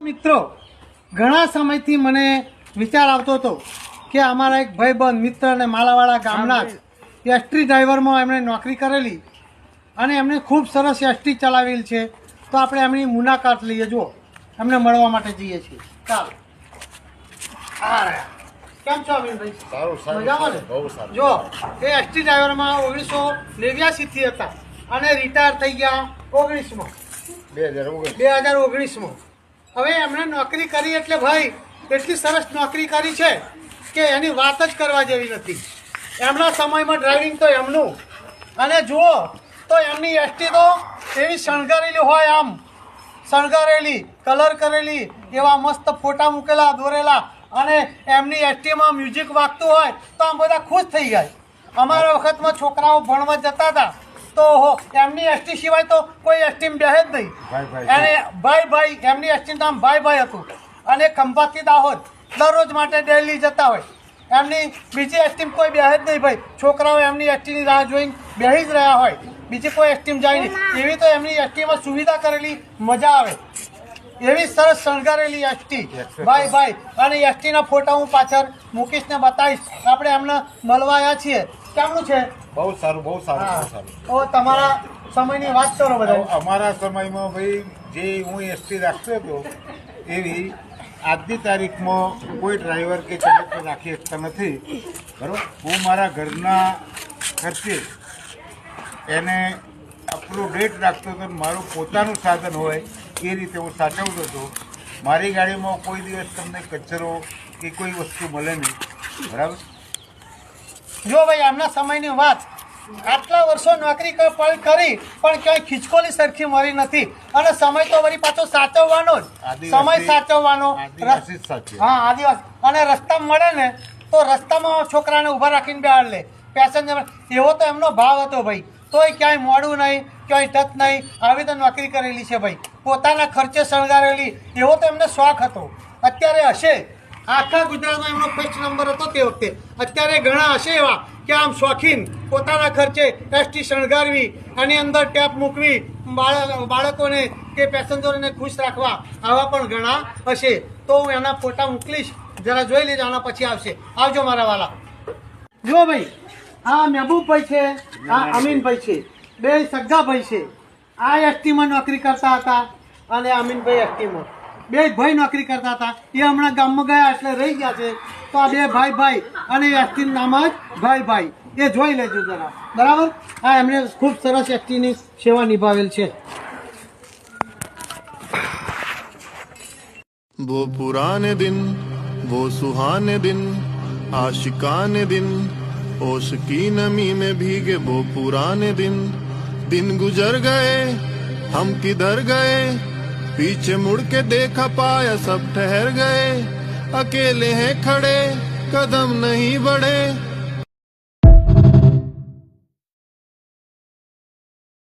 મિત્રો ઘણા સમયથી મને વિચાર આવતો હતો કે અમારા એક ભાઈબંધ મિત્ર અને માલાવાડા ગામના જ એસટી ડ્રાઈવરમાં એમણે નોકરી કરેલી અને એમણે ખૂબ સરસ એસટી ચલાવેલ છે. તો આપણે એમની મુલાકાત લઈએ. જુઓ એમને મળવા માટે જઈએ છીએ. ચાલો. કેમ છો અમીનભાઈ? મજામાં ને? જો એ એસટી ડ્રાઈવરમાં 1989 થી હતા અને રિટાયર થઈ ગયા 2019માં. હવે એમણે નોકરી કરી એટલે ભાઈ એટલી સરસ નોકરી કરી છે કે એની વાત જ કરવા જેવી નથી. એમના સમયમાં ડ્રાઇવિંગ તો એમનું, અને જુઓ તો એમની એસટી તો એવી શણગારેલી હોય, આમ શણગારેલી, કલર કરેલી, એવા મસ્ત ફોટા મૂકેલા દોરેલા, અને એમની એસટીમાં મ્યુઝિક વાગતું હોય તો આમ બધા ખુશ થઈ જાય. અમારા વખતમાં છોકરાઓ ભણવા જતા હતા તો એમની એસટી સિવાય તો કોઈ એસટીમાં બેસે જ નહીં. અને ભાઈ એમની એસટીનું નામ ભાઈ હતું. અને ખંભાતથી દાહોદ દરરોજ માટે ડેલી જતા હોય. એમની બીજી એસટીમાં કોઈ બેસે જ નહીં ભાઈ. છોકરાઓ એમની એસટીની રાહ જોઈને બેસી જ રહ્યા હોય, બીજી કોઈ એસટીમાં જાય નહીં. એવી તો એમની એસટીમાં સુવિધા કરેલી, મજા આવે એવી સરસ શણગારેલી એસટી ભાઈ. અને એસટીના ફોટા હું પાછળ મૂકીશ ને બતાવીશ. આપણે એમને મળવા આવ્યા છીએ. કેમનું છે? બહુ સારું. તો તમારા સમયની વાત કરો બધા. અમારા સમયમાં ભાઈ જે હું એસટી રાખતો હતો એવી આજની તારીખમાં કોઈ ડ્રાઈવર કે કંડક્ટર રાખી શકતા નથી. બરાબર. હું મારા ઘરના ખર્ચે એને અપટુડેટ રાખતો હતો. મારું પોતાનું સાધન હોય એ રીતે હું સાચવતો હતો. મારી ગાડીમાં કોઈ દિવસ તમને કચરો કે કોઈ વસ્તુ મળે નહીં. બરાબર. જો ભાઈ એમના સમયની વાત, આટલા વર્ષો નોકરી કરી પણ ક્યાંય ખિચકોલી સરખી મળી નથી. અને સમય તો વળી પાછો સાચવવાનો જ, સમય સાચવવાનો. હા, આદિવાસી. અને રસ્તામાં મળે ને તો રસ્તામાં છોકરાને ઊભા રાખીને બેહાડ લે પેસેન્જર. એવો તો એમનો ભાવ હતો ભાઈ. તોય ક્યાંય મોડું નહીં, ક્યાંય ટચ નહીં. આવી તો નોકરી કરેલી છે ભાઈ, પોતાના ખર્ચે શણગારેલી. એવો તો એમને શોખ હતો. અત્યારે હશે, આખા ગુજરાતમાં એમનો ફર્સ્ટ નંબર હતો તે વખતે. અત્યારે ઘણા હશે એવા કે આમ શોખીન પોતાના ખર્ચે એસટી શણગારવી, આની અંદર ટેપ મૂકવી, બાળકોને કે પેસેન્જરોને ખુશ રાખવા, આવા પણ ઘણા હશે. તો હું એના ફોટા મોકલીશ, જરા જોઈ લેજો. આના પછી આવશે. આવજો મારા વાલા. જો ભાઈ, આ મહેબૂબભાઈ છે, આ અમીનભાઈ છે, બે સગા ભાઈ છે. આ એસટીમાં નોકરી કરતા હતા અને અમીનભાઈ એસટીમાં. બે ભાઈ નોકરી કરતા હતા. એ હમણાં ગામમાં ગયા એટલે રહી ગયા છે. તો આ બે ભાઈ અને એસટીનું નામ જ ભાઈ. એ જોઈ લેજો જરા. બરાબર. હા, એમણે ખૂબ સરસ એસટીની સેવા નિભાવેલ છે. वो पुराने दिन, वो सुहाने दिन, आशिकाने दिन, ओश की नमी में भीगे वो पुराने दिन गुजर गए, हम किधर गए, पीछे मुड़ के देखा पाया सब ठहर गए, अकेले हैं खड़े, कदम नहीं बढ़े,